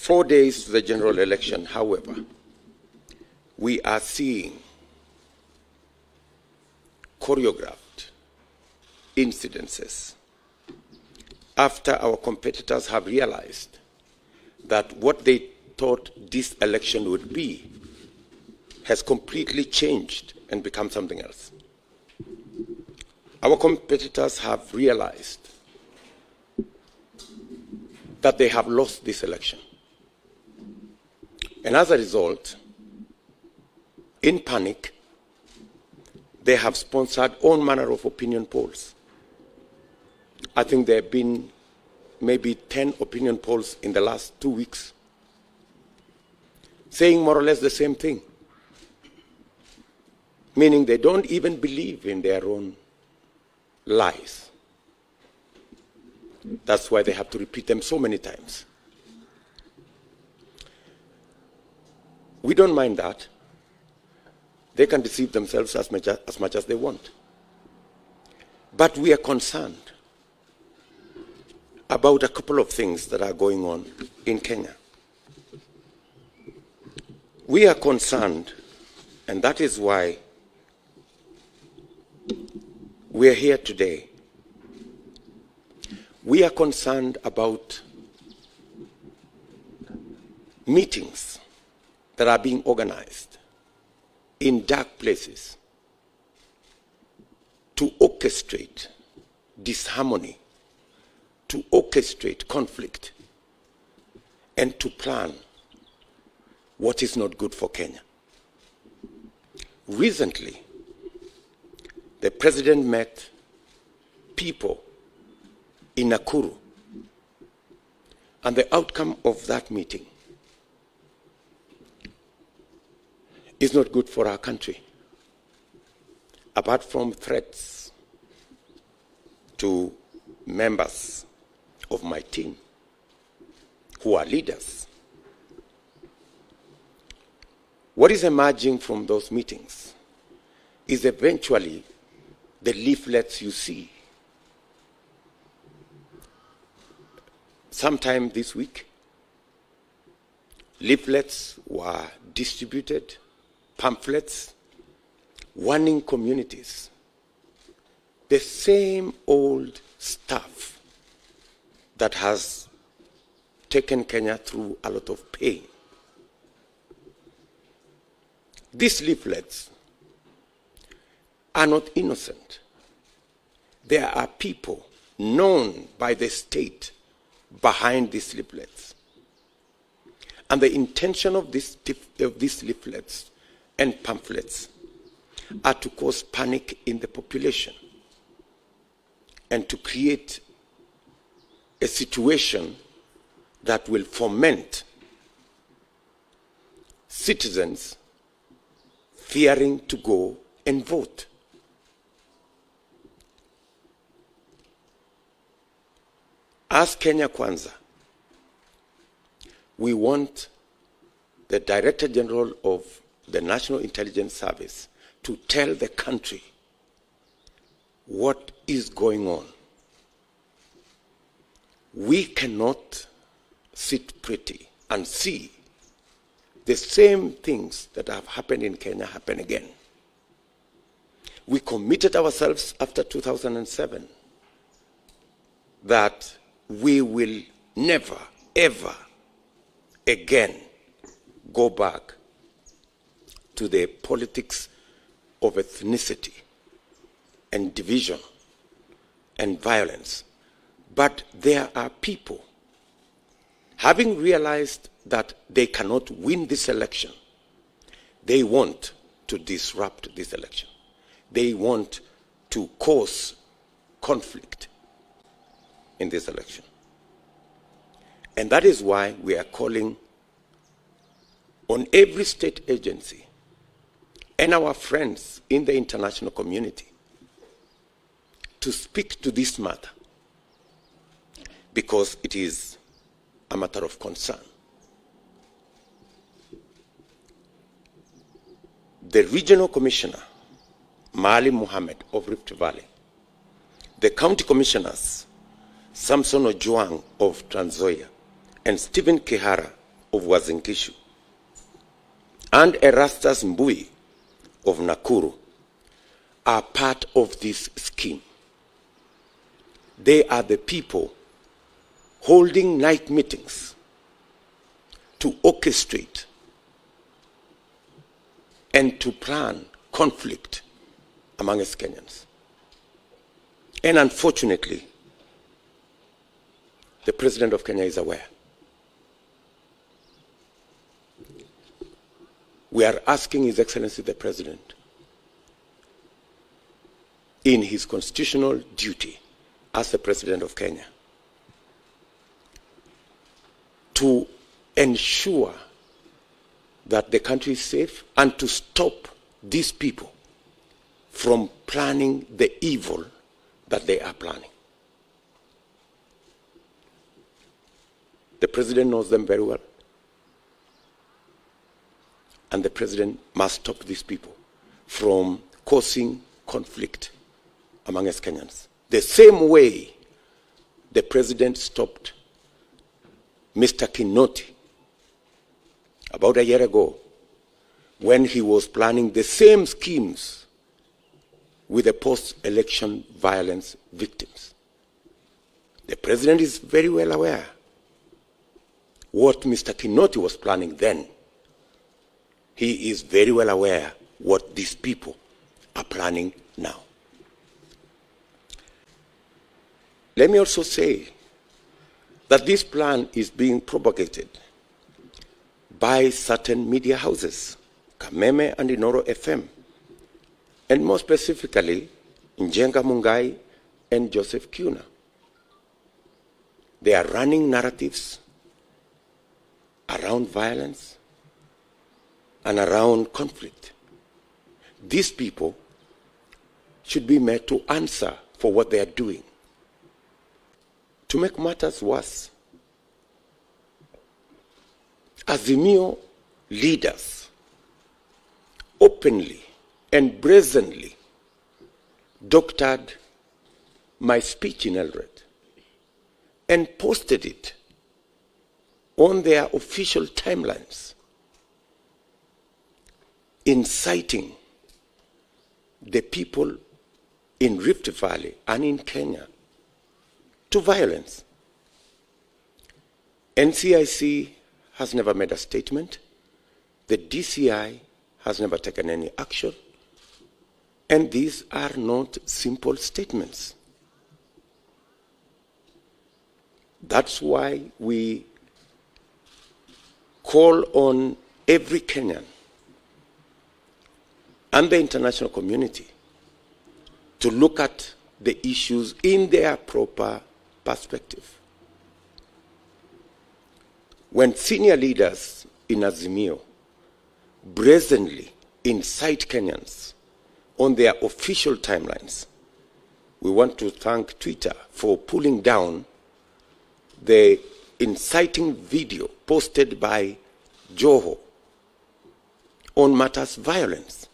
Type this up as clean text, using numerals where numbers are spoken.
4 days to the general election, however, we are seeing choreographed incidences after our competitors have realized that what they thought this election would be has completely changed and become something else. Our competitors have realized that they have lost this election. And as a result, in panic, they have sponsored all manner of opinion polls. I think there have been maybe 10 opinion polls in the last 2 weeks saying more or less the same thing, meaning they don't even believe in their own lies. That's why they have to repeat them so many times. We don't mind that. They can deceive themselves as much as they want. But we are concerned about a couple of things that are going on in Kenya. We are concerned, and that is why we are here today. We are concerned about meetings that are being organized in dark places to orchestrate disharmony, to orchestrate conflict, and to plan what is not good for Kenya. Recently, the president met people in Nakuru, and the outcome of that meeting is not good for our country. Apart from threats to members of my team who are leaders, what is emerging from those meetings is eventually the leaflets you see. Sometime this week, leaflets were distributed, pamphlets, warning communities. The same old stuff that has taken Kenya through a lot of pain. These leaflets are not innocent. There are people known by the state behind these leaflets. And the intention of these leaflets and pamphlets are to cause panic in the population and to create a situation that will foment citizens fearing to go and vote. As Kenya Kwanza, we want the Director General of the National Intelligence Service to tell the country what is going on. We cannot sit pretty and see the same things that have happened in Kenya happen again. We committed ourselves after 2007 that we will never, ever again go back to the politics of ethnicity and division and violence. But there are people, having realized that they cannot win this election, they want to disrupt this election. They want to cause conflict in this election. And that is why we are calling on every state agency and our friends in the international community to speak to this matter, because it is a matter of concern. The regional commissioner, Maalim Mohamed of Rift Valley, the county commissioners, Samson Ojuang of Trans Nzoia and Stephen Kihara of Uasin Gishu and Erastus Mbui of Nakuru are part of this scheme. They are the people holding night meetings to orchestrate and to plan conflict among us Kenyans. And unfortunately, the President of Kenya is aware. We are asking His Excellency the President, in his constitutional duty as the President of Kenya, to ensure that the country is safe and to stop these people from planning the evil that they are planning. The President knows them very well. And the President must stop these people from causing conflict among us Kenyans. The same way the President stopped Mr. Kinoti about a year ago when he was planning the same schemes with the post-election violence victims. The President is very well aware what Mr. Kinoti was planning then. He is very well aware what these people are planning now. Let me also say that this plan is being propagated by certain media houses, Kameme and Inoro FM, and more specifically, Njenga Mungai and Joseph Kuna. They are running narratives around violence and around conflict. These people should be made to answer for what they are doing. To make matters worse, Azimio leaders openly and brazenly doctored my speech in Eldoret and posted it on their official timelines, inciting the people in Rift Valley and in Kenya to violence. NCIC has never made a statement. The DCI has never taken any action. And these are not simple statements. That's why we call on every Kenyan and the international community to look at the issues in their proper perspective. When senior leaders in Azimio brazenly incite Kenyans on their official timelines, we want to thank Twitter for pulling down the inciting video posted by Joho on matters violence.